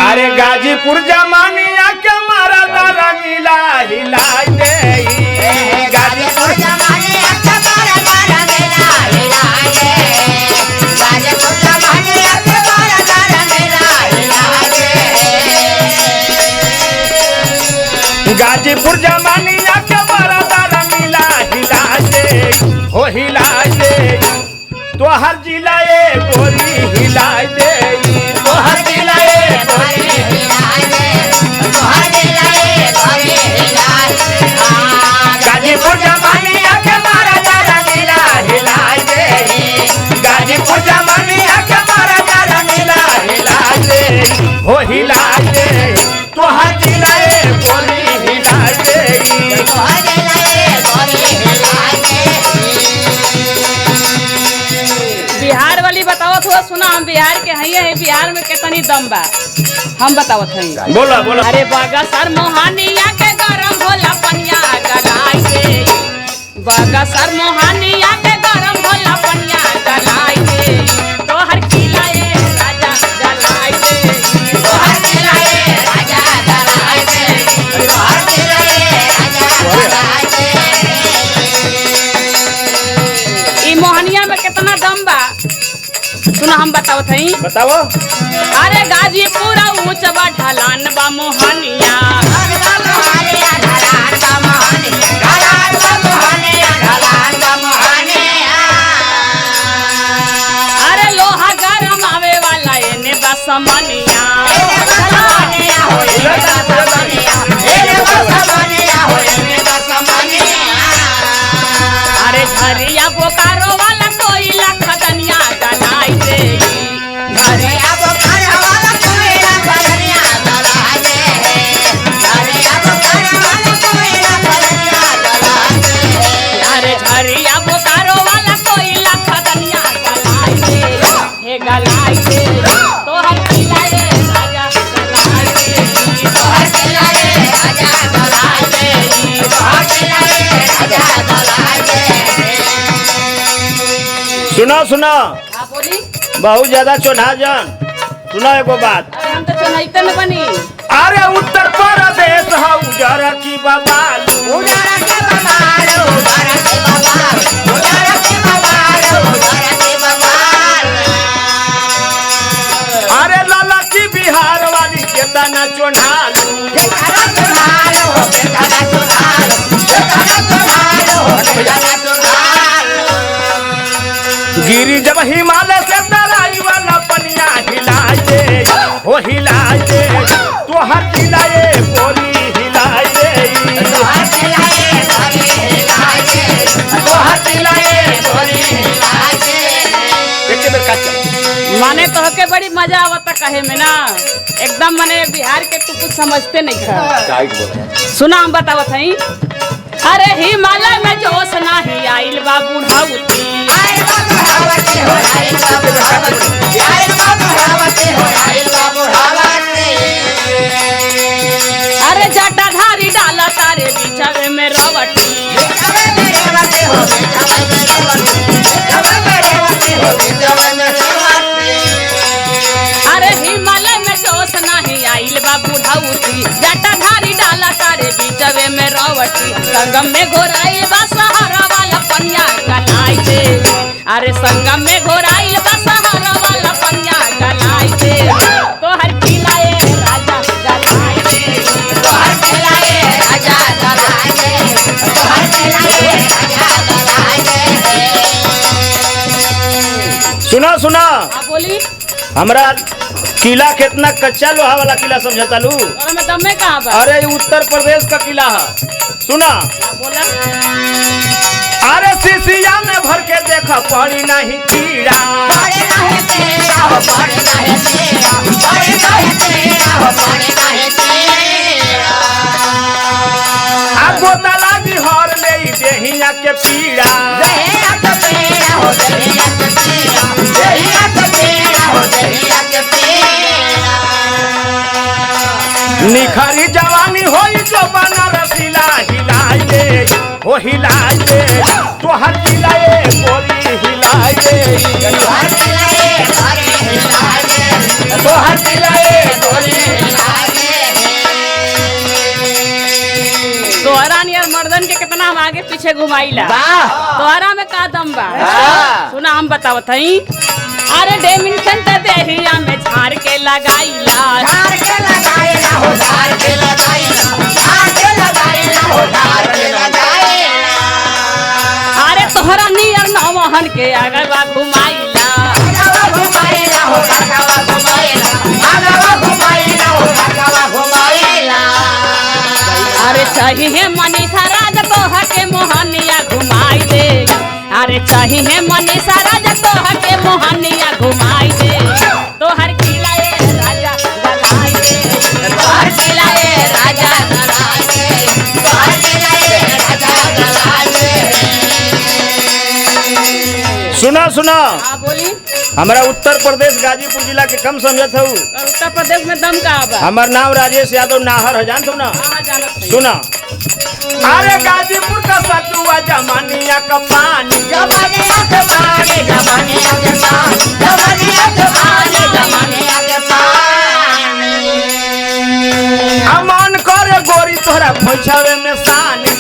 अरे गाजीपुर जमानिया के मारा दारा मिला हिला दे गाजीपुर जमानिया के मारा दारा मिला हिला दे गाजीपुर जमानिया के मारा दारा मिला हिला दे गाजीपुर जमानिया के मारा दारा मिला हिला दे हो हिला दे तो हर जिला ए गोरी हिला दे तो हर जिला ए गोरी हिला दे तो हर जिला ए गोरी हिला दे गाजीपुर जमानिया के मारा दारा मिला हिला दे गाजीपुर जमानिया के मारा दारा मिला हिला दे हो हिला दे तो हर जिला ए गोरी हिला दे तो हर जिला ए गोरी हिला दे। बिहार वाली बतावत हुआ सुना हम बिहार के हैं बिहार में कितनी दम बा हम बतावत हैं। बोला बोला अरे बगसर मोहानिया के गरम होला पनिया गलाई दे बगसर मोहानिया के गरम होला पनिया गलाई दे तो हर किला ए राजा गलाई दे तो हर जिला ए राजा गलाई दे तो हर जिला ए राजा गलाई दे। ई मोहनिया में कितना दम बा सुना हम बतावत हैं। बताओ अरे गाजीपुर ऊंच बा ढलान बा मोहनिया अरे लोहा गरम आवे वाला एने बा समनिया अरे झरिया बोकारो वाला कोयला खदनिया गलाई दे अरे झरिया बोकारो वाला कोयला खदनिया गलाई दे हे गलाई दे तो हर किला ए राजा गलाई दे तो हर किला ए राजा गलाई दे तो हर किला ए राजा गलाई दे। सुनो सुनो हाँ बोली बहुत ज्यादा चोढ़ा जान सुनो एगो बात अरे हम तो चुनाइते में बनी अरे उत्तर प्रदेश है उजरा की बबालू अरे लाला की बिहार वाली के दाना चोढ़ालू गिरी जब हिमालय से तराई वाला पनिया हिला दे हो हिला दे तो हर जिला ए गोरी हिला दे तो हर जिला ए गोरी एक बेर काट माने तो के बड़ी मजा आवता कहे में ना एकदम माने बिहार के तू कुछ समझते नहीं खा सुना हम बतावत हई। अरे हिमालय में जोश नाही आइल बा बुढ़ाउती अरे जटाधारी डाला तारे बिछावे में रवटी अरे हिमालय में जोश नाही आइल बा बुढ़ाउती जटाधारी डाला तारे बिछावे में रवटी संगम में घोराइल बा सहारा वाला पनिया गलाई दे अरे संगम में घोराइल बा सहारा वाला पनिया गलाई दे तो हर किला ए राजा गलाई दे तो हर जिला ए राजा गलाई दे तो हर जिला ए राजा गलाई दे। सुनो सुनो हाँ बोली हमरा किला कितना कच्चा लोहा वाला किला समझता लू और में दमे कहाँ बा अरे ये उत्तर प्रदेश का किला है सुना हाँ बोला अरे सीसिया में भर के देखा पड़ी नहीं कीड़ा आ गोतला भी हर ले देहिया के पीड़ा निखरी जवानी होई जो बना रसीला हिलाई दे हो हिलाई दे तो हर हिलाए गोरी हिलाई दे तोहर दिला गोरी तोहरा नियर मर्दन के कितना हम आगे पीछे घुमाइला तोहरा में का दम बा सुना हम बतावत हई अरे डेमिंग सेंटर देहिया में झाड़ के लगाइला अरे तोहरा नियर नौहन के आगे बा घुमाइला अरे चाहिए मनीषा राज तोह के मोहनिया घुमाई दे अरे चाहिए मनीषा राज तोह के मोहनिया घुमाई दे तोहर किला ए राजा गलाई दे तोहर किला ए राजा गलाई दे तोहर किला ए राजा गलाई दे। सुना सुना हाँ बोली हमारा उत्तर प्रदेश गाजीपुर जिला के कम समझत हूँ। और उत्तर प्रदेश में दम का बा हमार नाम राजेश यादव नाहर है जान सुना हाँ जानत हई। सुना अरे गाजीपुर का सतुआ जमानिया का पानी अमान करे गोरी तोहरा खोइछावे में सानी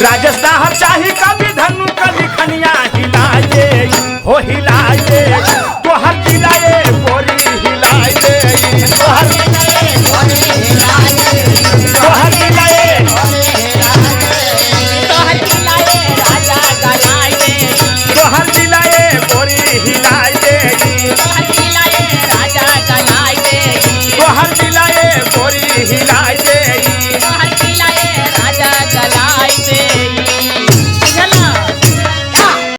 राजेश नाहर चाही कभी धनु कभी खनिया हिलाए हो हिलाए